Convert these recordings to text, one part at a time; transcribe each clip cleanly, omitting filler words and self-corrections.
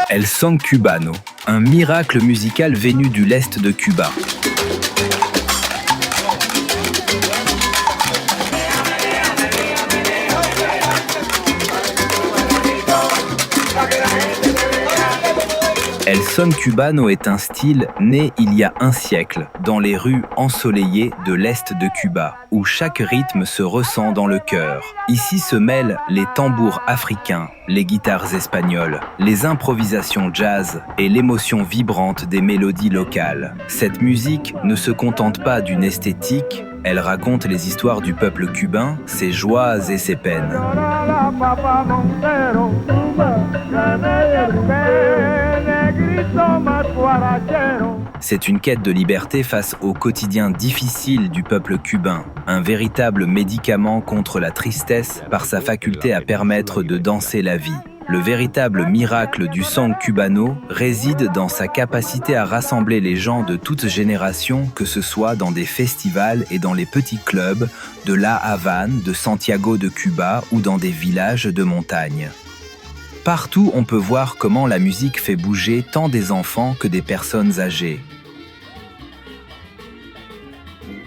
El Son Cubano, un miracle musical venu de l'Est de Cuba. El Son Cubano est un style né il y a un siècle dans les rues ensoleillées de l'Est de Cuba, où chaque rythme se ressent dans le cœur. Ici se mêlent les tambours africains, les guitares espagnoles, les improvisations jazz et l'émotion vibrante des mélodies locales. Cette musique ne se contente pas d'une esthétique, elle raconte les histoires du peuple cubain, ses joies et ses peines. C'est une quête de liberté face au quotidien difficile du peuple cubain, un véritable médicament contre la tristesse par sa faculté à permettre de danser la vie. Le véritable miracle du son cubano réside dans sa capacité à rassembler les gens de toutes générations, que ce soit dans des festivals et dans les petits clubs de La Havane, de Santiago de Cuba ou dans des villages de montagne. Partout, on peut voir comment la musique fait bouger tant des enfants que des personnes âgées.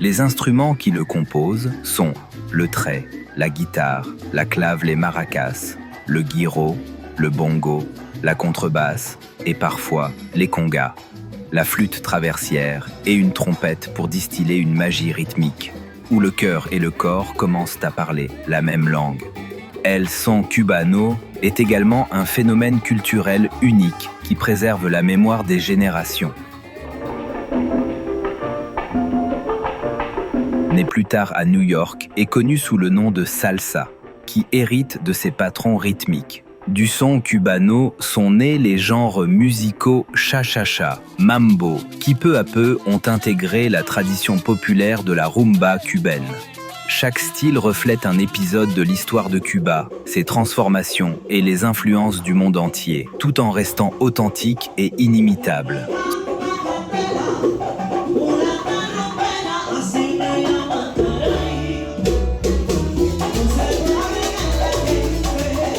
Les instruments qui le composent sont le tré, la guitare, la clave, les maracas, le guiro, le bongo, la contrebasse et parfois les congas, la flûte traversière et une trompette pour distiller une magie rythmique, où le cœur et le corps commencent à parler la même langue. El Son Cubano est également un phénomène culturel unique qui préserve la mémoire des générations. Né plus tard à New York et connu sous le nom de salsa, qui hérite de ses patrons rythmiques. Du son cubano sont nés les genres musicaux cha-cha-cha, mambo, qui peu à peu ont intégré la tradition populaire de la rumba cubaine. Chaque style reflète un épisode de l'histoire de Cuba, ses transformations et les influences du monde entier, tout en restant authentique et inimitable.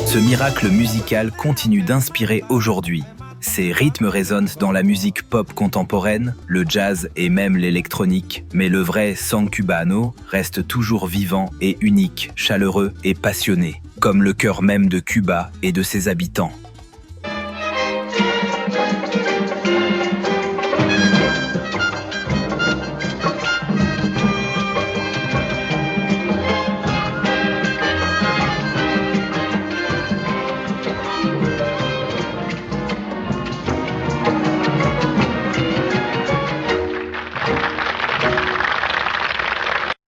Ce miracle musical continue d'inspirer aujourd'hui. Ces rythmes résonnent dans la musique pop contemporaine, le jazz et même l'électronique, mais le vrai son cubano reste toujours vivant et unique, chaleureux et passionné, comme le cœur même de Cuba et de ses habitants.